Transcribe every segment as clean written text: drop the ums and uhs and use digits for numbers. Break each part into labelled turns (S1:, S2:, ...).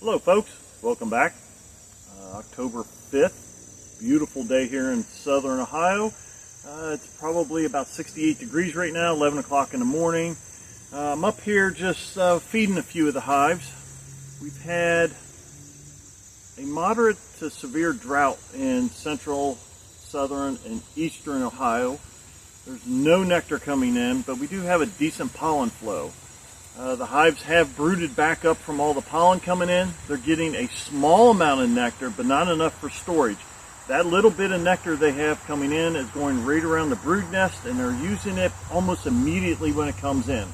S1: Hello folks, welcome back. October 5th, beautiful day here in southern Ohio. It's probably about 68 degrees right now, 11 o'clock in the morning. I'm up here just feeding a few of the hives. We've had a moderate to severe drought in central, southern, and eastern Ohio. There's no nectar coming in, but we do have a decent pollen flow. The hives have brooded back up from all the pollen coming in. They're getting a small amount of nectar, but not enough for storage. That little bit of nectar they have coming in is going right around the brood nest, and they're using it almost immediately when it comes in.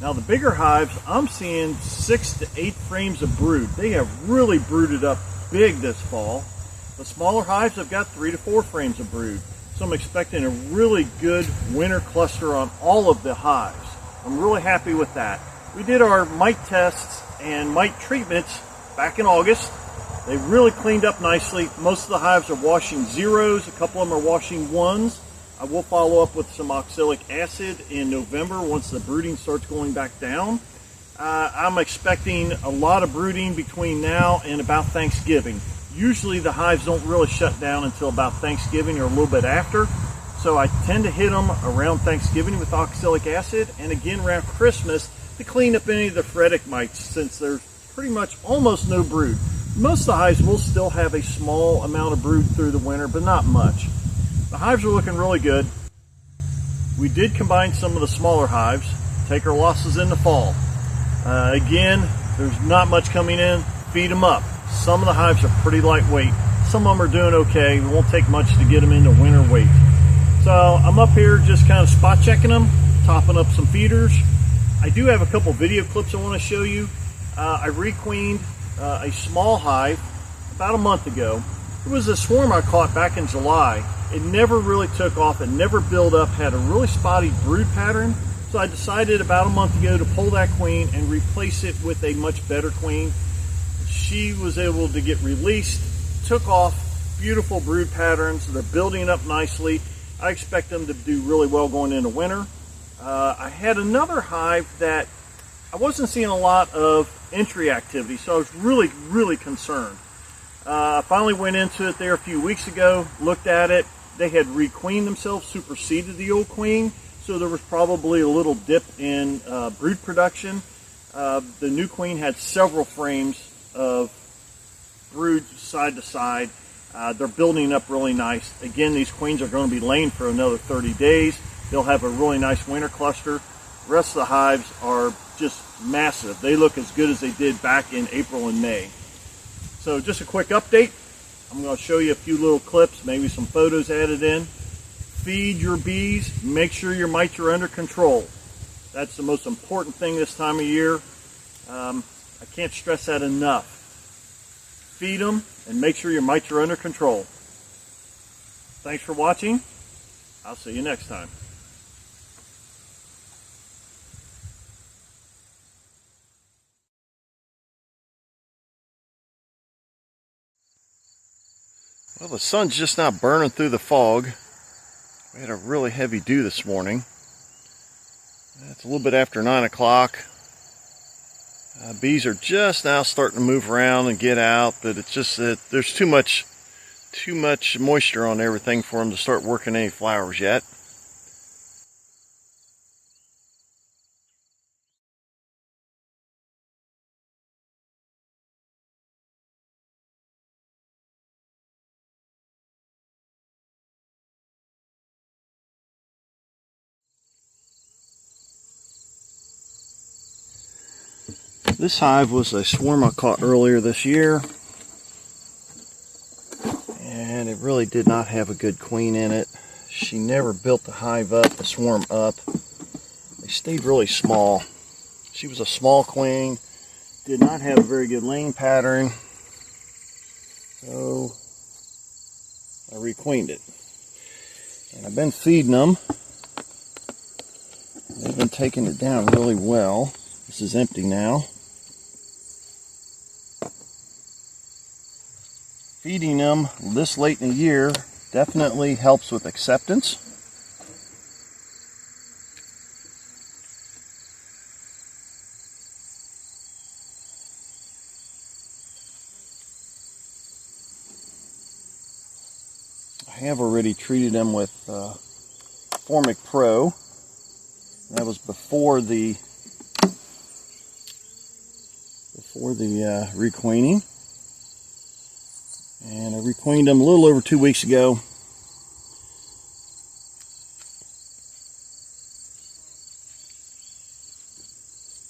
S1: Now the bigger hives, I'm seeing 6 to 8 frames of brood. They have really brooded up big this fall. The smaller hives have got 3 to 4 frames of brood. So I'm expecting a really good winter cluster on all of the hives. I'm really happy with that. We did our mite tests and mite treatments back in August. They really cleaned up nicely. Most of the hives are washing zeros. A couple of them are washing ones. I will follow up with some oxalic acid in November once the brooding starts going back down. I'm expecting a lot of brooding between now and about Thanksgiving. Usually the hives don't really shut down until about Thanksgiving or a little bit after. So I tend to hit them around Thanksgiving with oxalic acid and again around Christmas to clean up any of the phoretic mites, since there's pretty much almost no brood. Most of the hives will still have a small amount of brood through the winter, but not much. The hives are looking really good. We did combine some of the smaller hives, take our losses in the fall. Again, there's not much coming in, feed them up. Some of the hives are pretty lightweight. Some of them are doing okay. It won't take much to get them into winter weight. So I'm up here just kind of spot checking them, topping up some feeders. I do have a couple video clips I want to show you. I requeened a small hive about a month ago. It was a swarm I caught back in July. It never really took off. It never built up, had a really spotty brood pattern. So I decided about a month ago to pull that queen and replace it with a much better queen. She was able to get released, took off, beautiful brood patterns. They're building up nicely. I expect them to do really well going into winter. I had another hive that I wasn't seeing a lot of entry activity, so I was really concerned. I finally went into it there a few weeks ago, looked at it. They had requeened themselves, superseded the old queen, so there was probably a little dip in brood production. The new queen had several frames of brood side to side. They're building up really nice. Again, these queens are going to be laying for another 30 days. They'll have a really nice winter cluster. The rest of the hives are just massive. They look as good as they did back in April and May. So just a quick update. I'm going to show you a few little clips, maybe some photos added in. Feed your bees. Make sure your mites are under control. That's the most important thing this time of year. I can't stress that enough. Feed them and make sure your mites are under control. Thanks for watching. I'll see you next time. Well, the sun's just not burning through the fog. We had a really heavy dew this morning. It's a little bit after 9 o'clock. Bees are just now starting to move around and get out, but it's just that there's too much moisture on everything for them to start working any flowers yet. This hive was a swarm I caught earlier this year, and it really did not have a good queen in it. She never built the hive up, the swarm up. They stayed really small. She was a small queen, did not have a very good laying pattern, so I requeened it. And I've been feeding them. They've been taking it down really well. This is empty now. Feeding them this late in the year definitely helps with acceptance. I have already treated them with Formic Pro. That was before the requeening. And I requeened them a little over 2 weeks ago.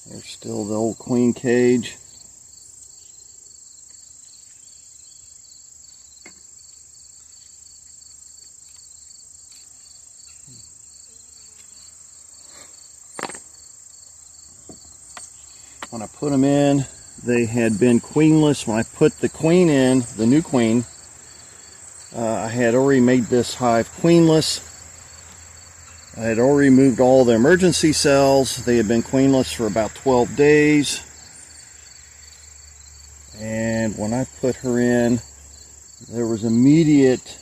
S1: There's still the old queen cage. When I put them in, they had been queenless. When I put the queen in, the new queen, I had already made this hive queenless. I had already removed all the emergency cells. They had been queenless for about 12 days. And when I put her in, there was immediate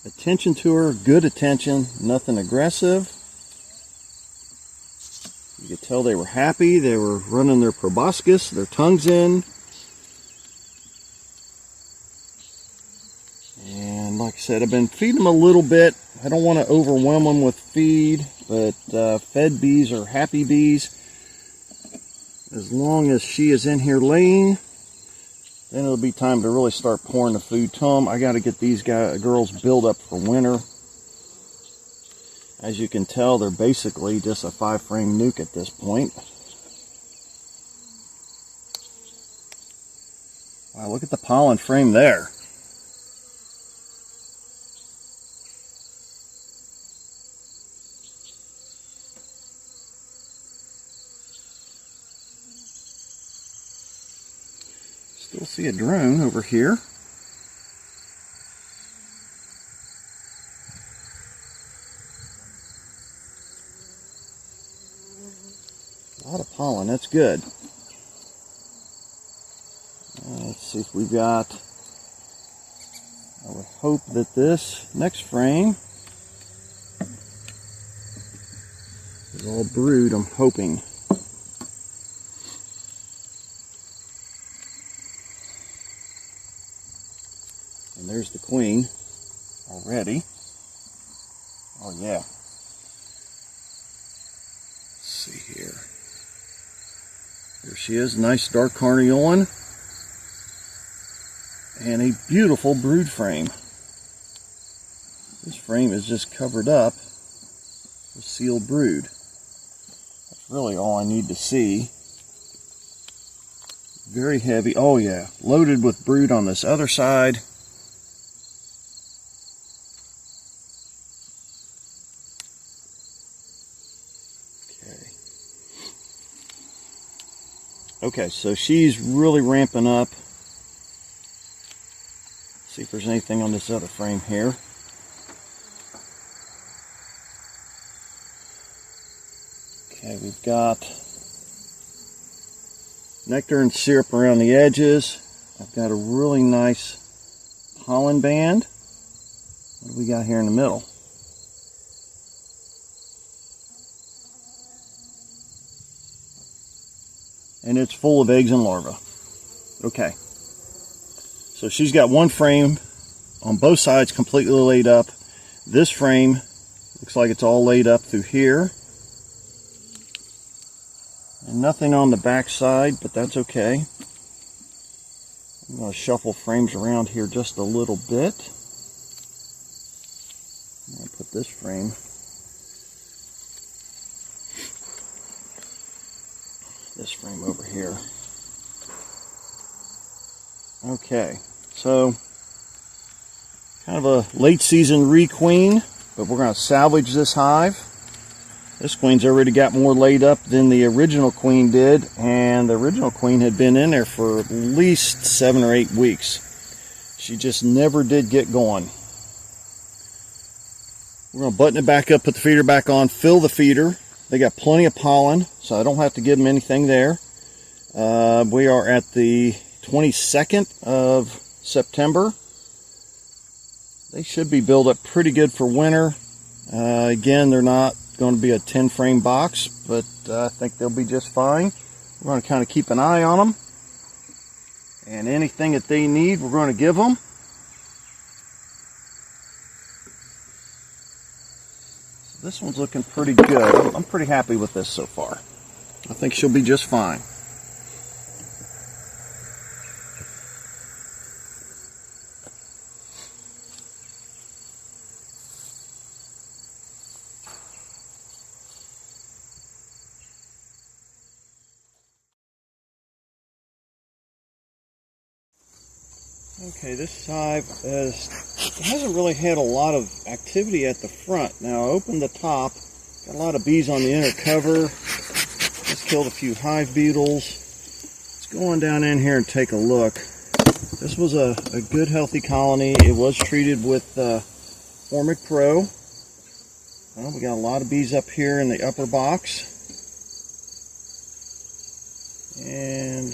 S1: attention to her, good attention, nothing aggressive. You could tell they were happy. They were running their proboscis, their tongues in. And like I said, I've been feeding them a little bit. I don't want to overwhelm them with feed, but fed bees are happy bees. As long as she is in here laying, then it'll be time to really start pouring the food to them. I got to get these girls built up for winter. As you can tell, they're basically just a 5-frame nuke at this point. Wow, look at the pollen frame there. Still see a drone over here. A lot of pollen, that's good. Let's see if we've got, I would hope that this next frame is all brood, I'm hoping. And there's the queen already. Oh yeah. Let's see here. There she is, nice dark carniolan, and a beautiful brood frame. This frame is just covered up with sealed brood. That's really all I need to see. Very heavy, oh yeah, loaded with brood on this other side. Okay, so she's really ramping up. See if there's anything on this other frame here. Okay, we've got nectar and syrup around the edges. I've got a really nice pollen band. What do we got here in the middle? And it's full of eggs and larvae. Okay. So she's got one frame on both sides completely laid up. This frame looks like it's all laid up through here. And nothing on the back side, but that's okay. I'm going to shuffle frames around here just a little bit. I'm going to put this frame over here. Okay, so kind of a late season requeen, but we're going to salvage this hive. This queen's already got more laid up than the original queen did, and the original queen had been in there for at least 7 or 8 weeks. She just never did get going. We're going to button it back up, put the feeder back on, fill the feeder. They got plenty of pollen, so I don't have to give them anything there. We are at the 22nd of September. They should be built up pretty good for winter. Again, they're not going to be a 10-frame box, but I think they'll be just fine. We're going to kind of keep an eye on them. And anything that they need, we're going to give them. This one's looking pretty good. I'm pretty happy with this so far. I think she'll be just fine. Okay, this hive hasn't really had a lot of activity at the front. Now I opened the top, got a lot of bees on the inner cover. Just killed a few hive beetles. Let's go on down in here and take a look. This was a good healthy colony. It was treated with Formic Pro. Well, we got a lot of bees up here in the upper box. And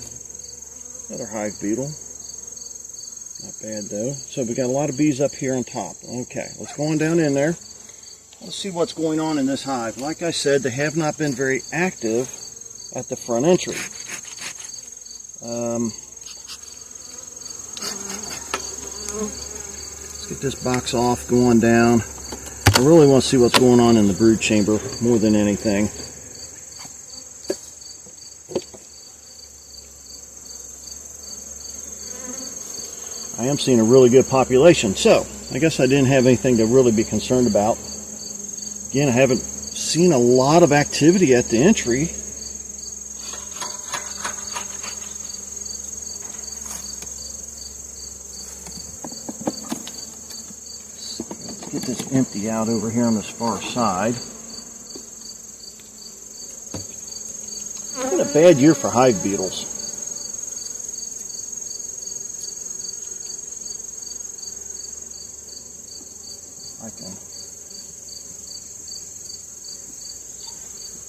S1: another hive beetle. Not bad though. So we got a lot of bees up here on top. Okay, let's go on down in there. Let's see what's going on in this hive. Like I said, they have not been very active at the front entry. Let's get this box off, go on down. I really want to see what's going on in the brood chamber more than anything. I am seeing a really good population, so I guess I didn't have anything to really be concerned about. Again, I haven't seen a lot of activity at the entry. Let's get this empty out over here on this far side. It's been a bad year for hive beetles.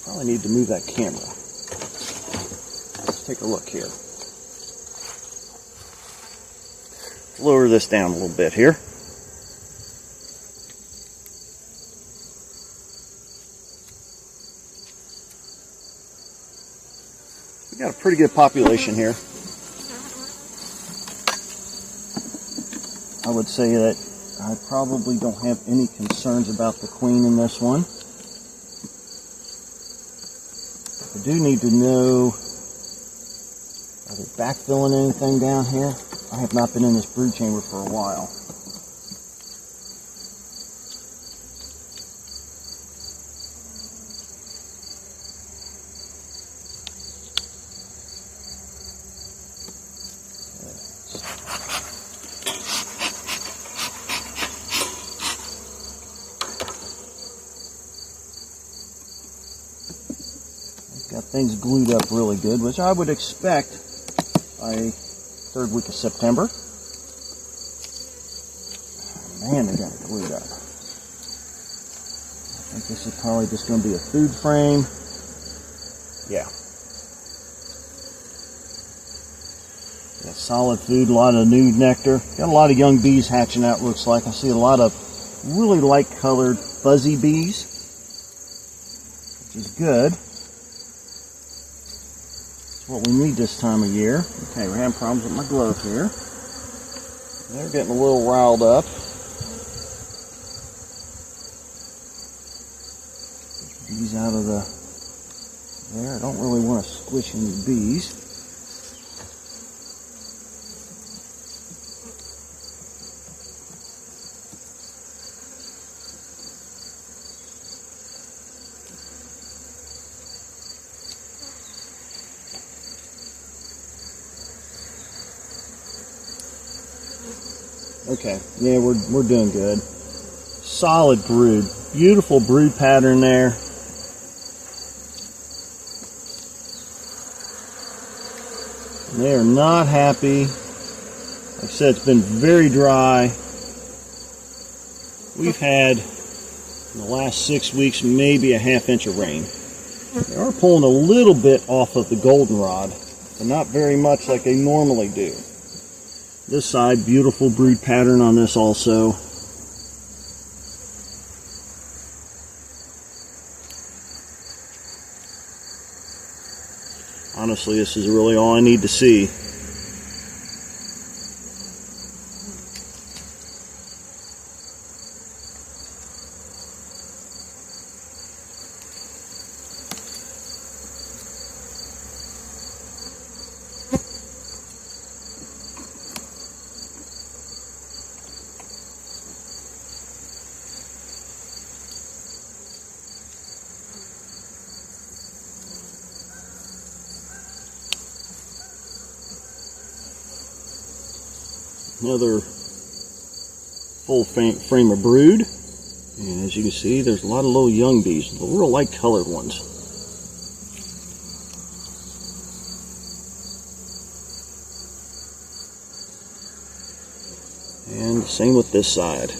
S1: Probably need to move that camera. Let's take a look here. Lower this down a little bit here. We got a pretty good population here. I would say that I probably don't have any concerns about the queen in this one. I do need to know, are they backfilling anything down here? I have not been in this brood chamber for a while. Got things glued up really good, which I would expect by third week of September. Man, they got it glued up. I think this is probably just going to be a food frame. Yeah. Got solid food, a lot of nude nectar. Got a lot of young bees hatching out, looks like. I see a lot of really light colored fuzzy bees, which is good. What we need this time of year. Okay, we're having problems with my glove here. They're getting a little riled up. Bees out of there. I don't really want to squish any bees. Okay, yeah, we're doing good. Solid brood. Beautiful brood pattern there. And they are not happy. Like I said, it's been very dry. We've had, in the last 6 weeks, maybe a ½ inch of rain. They are pulling a little bit off of the goldenrod, but not very much like they normally do. This side, beautiful brood pattern on this also. Honestly, this is really all I need to see. Another full frame of brood. And as you can see, there's a lot of little young bees, the real light colored ones. And same with this side.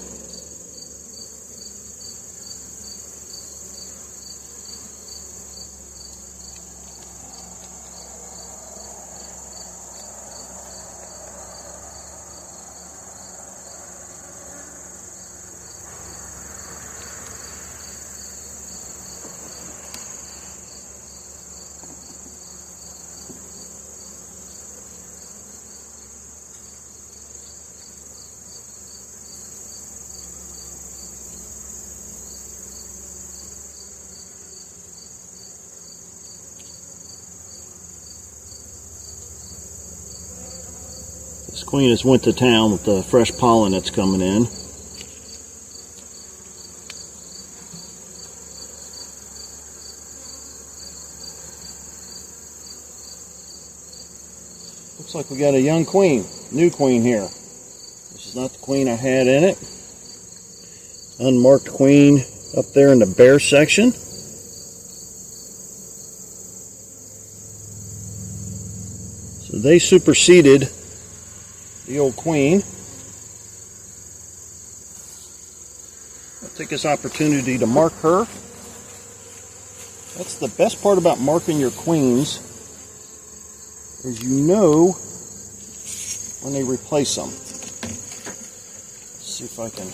S1: This queen has went to town with the fresh pollen that's coming in. Looks like we got a young queen, new queen here. This is not the queen I had in it. Unmarked queen up there in the bare section. So they superseded the old queen. I'll take this opportunity to mark her. That's the best part about marking your queens, is you know when they replace them. Let's see if I can.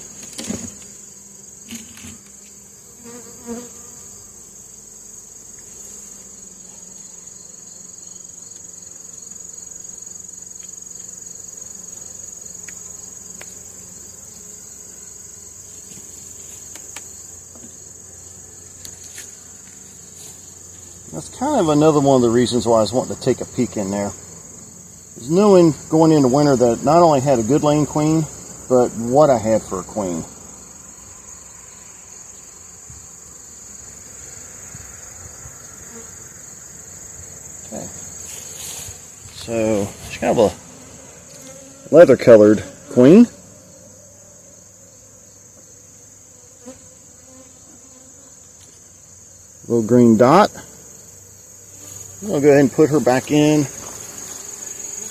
S1: That's kind of another one of the reasons why I was wanting to take a peek in there. Is knowing going into winter that not only had a good laying queen, but what I had for a queen. Okay. So she's kind of a leather colored queen. Little green dot. I'm going to go ahead and put her back in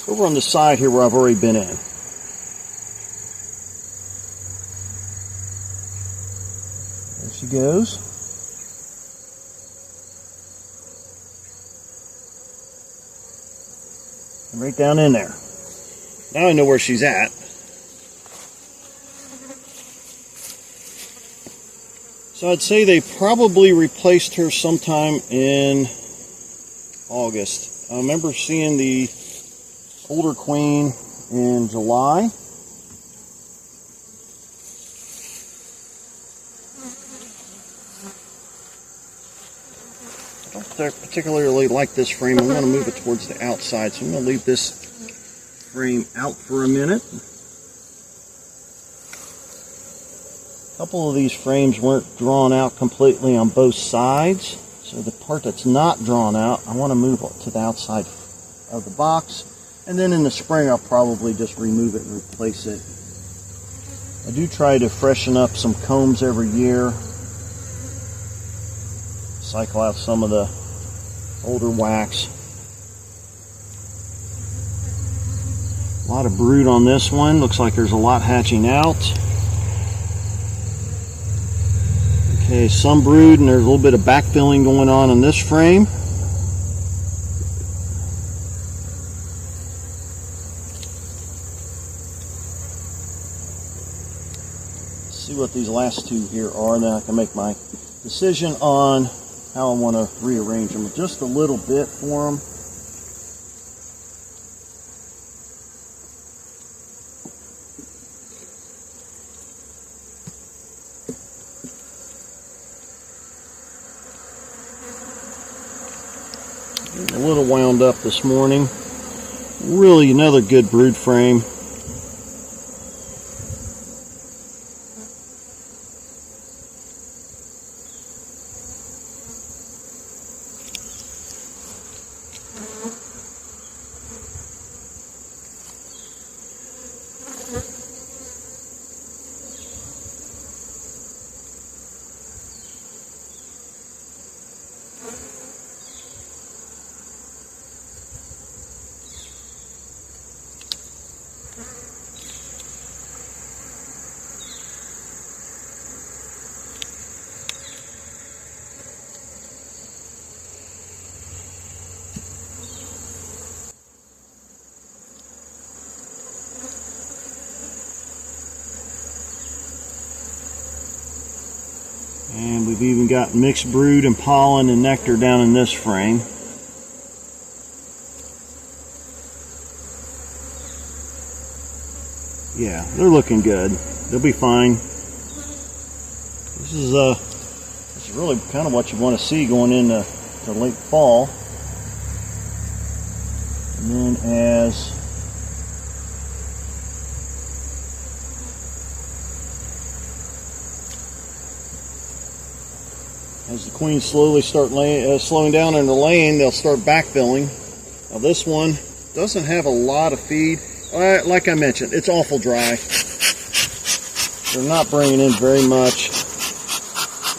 S1: over on the side here where I've already been in. There she goes. And right down in there. Now I know where she's at. So I'd say they probably replaced her sometime in August. I remember seeing the older queen in July. I don't particularly like this frame. I'm going to move it towards the outside, so I'm going to leave this frame out for a minute. A couple of these frames weren't drawn out completely on both sides. So the part that's not drawn out, I want to move it to the outside of the box. And then in the spring, I'll probably just remove it and replace it. I do try to freshen up some combs every year. Cycle out some of the older wax. A lot of brood on this one. Looks like there's a lot hatching out. Okay, some brood, and there's a little bit of backfilling going on in this frame. Let's see what these last two here are, and then I can make my decision on how I want to rearrange them. Just a little bit for them. A little wound up this morning. Really another good brood frame. We've even got mixed brood and pollen and nectar down in this frame. Yeah, they're looking good. They'll be fine. This is really kind of what you want to see going into late fall. And then as the queens slowly start slowing down in the laying, they'll start backfilling. Now this one doesn't have a lot of feed. Like I mentioned, it's awful dry. They're not bringing in very much.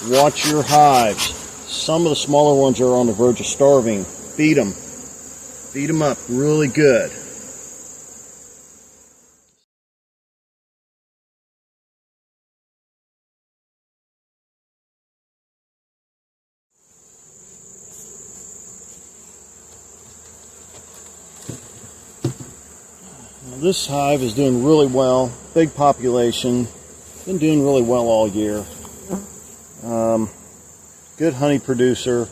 S1: Watch your hives. Some of the smaller ones are on the verge of starving. Feed them. Feed them up really good. Now this hive is doing really well. Big population. Been doing really well all year. Good honey producer.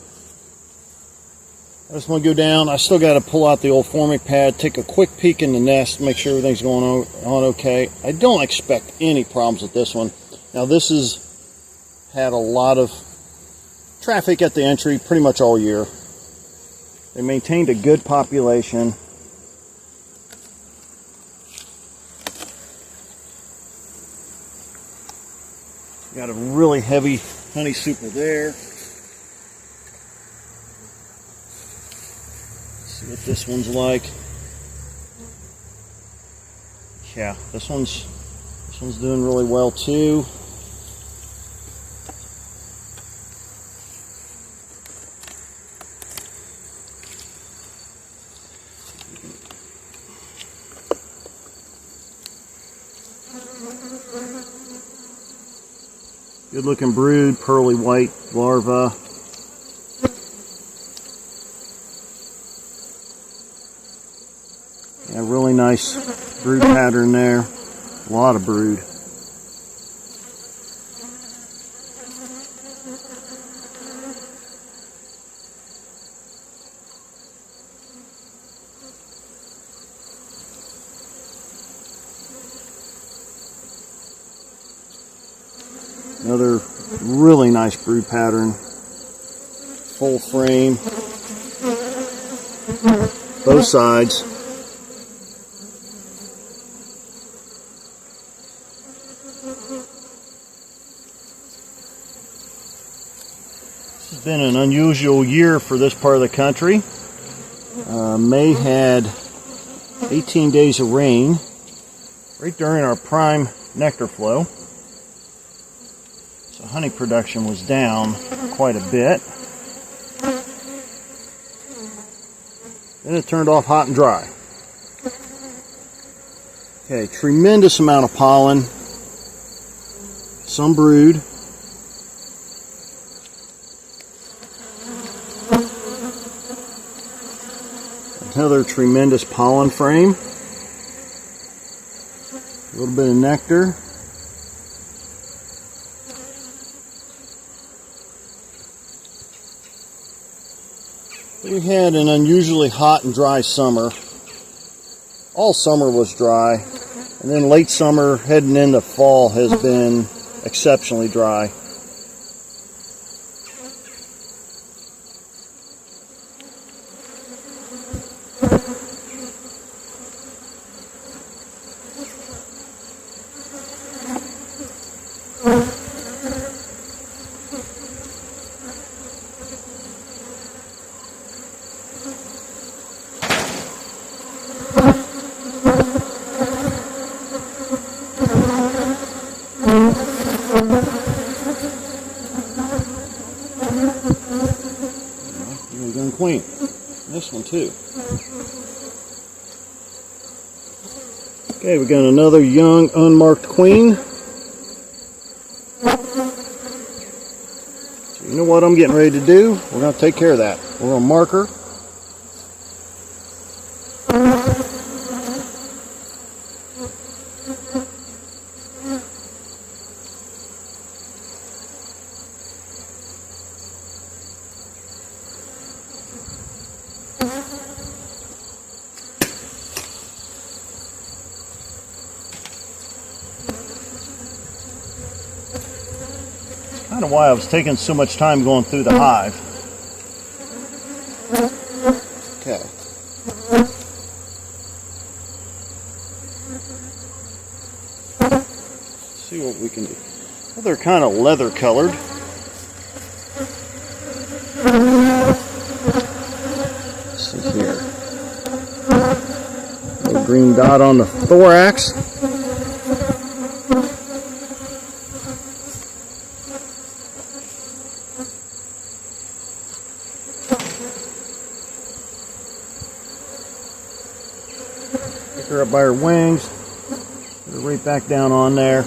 S1: I just want to go down. I still got to pull out the old forming pad, take a quick peek in the nest, make sure everything's going on okay. I don't expect any problems with this one. Now this has had a lot of traffic at the entry pretty much all year. They maintained a good population. Got a really heavy honey super there. Let's see what this one's like. Yeah, this one's doing really well too. Good looking brood, pearly white larva. Yeah, really nice brood pattern there. A lot of brood. Another really nice brood pattern. Full frame. Both sides. This has been an unusual year for this part of the country. May had 18 days of rain right during our prime nectar flow. So honey production was down quite a bit. Then it turned off hot and dry. Okay, tremendous amount of pollen. Some brood. Another tremendous pollen frame. A little bit of nectar. We had an unusually hot and dry summer. All summer was dry, and then late summer heading into fall has been exceptionally dry. Queen. This one too. Okay, we got another young unmarked queen. So you know what I'm getting ready to do? We're going to take care of that. We're going to mark her. kind of why I was taking so much time going through the hive. Okay. Let's see what we can do. Well, they're kind of leather colored. Let's see here. Little green dot on the thorax. Pick her up by her wings. Put her right back down on there.